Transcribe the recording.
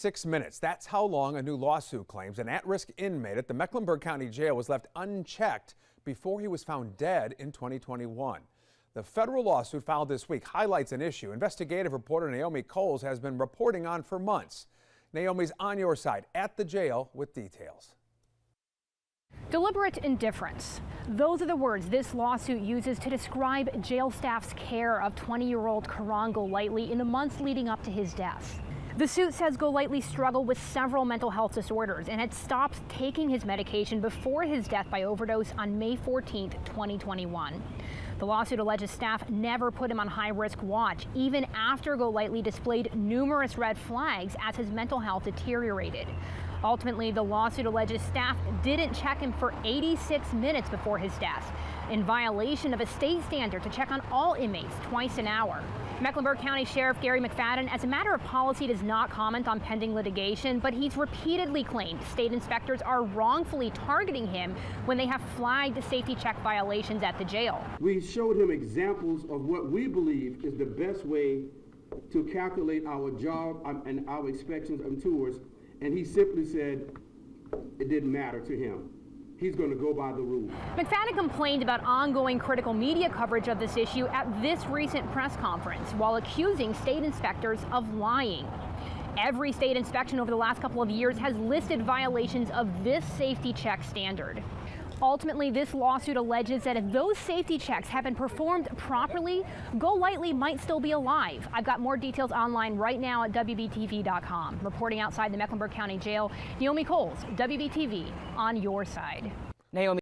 6 minutes. That's how long a new lawsuit claims an at-risk inmate at the Mecklenburg County Jail was left unchecked before he was found dead in 2021. The federal lawsuit filed this week highlights an issue investigative reporter Naomi Coles has been reporting on for months. Naomi's on your side at the jail with details. Deliberate indifference. Those are the words this lawsuit uses to describe jail staff's care of 20-year-old Karan Golightly in the months leading up to his death. The suit says Golightly struggled with several mental health disorders and had stopped taking his medication before his death by overdose on May 14, 2021. The lawsuit alleges staff never put him on high-risk watch, even after Golightly displayed numerous red flags as his mental health deteriorated. Ultimately, the lawsuit alleges staff didn't check him for 86 minutes before his death, in violation of a state standard to check on all inmates twice an hour. Mecklenburg County Sheriff Gary McFadden, as a matter of policy, does not comment on pending litigation, but he's repeatedly claimed state inspectors are wrongfully targeting him when they have flagged safety check violations at the jail. We showed him examples of what we believe is the best way to calculate our job and our inspections and tours, and he simply said it didn't matter to him. He's going to go by the rules. McFadden complained about ongoing critical media coverage of this issue at this recent press conference while accusing state inspectors of lying. Every state inspection over the last couple of years has listed violations of this safety check standard. Ultimately, this lawsuit alleges that if those safety checks have been performed properly, Golightly might still be alive. I've got more details online right now at WBTV.com. Reporting outside the Mecklenburg County Jail, Naomi Coles, WBTV, on your side. Naomi.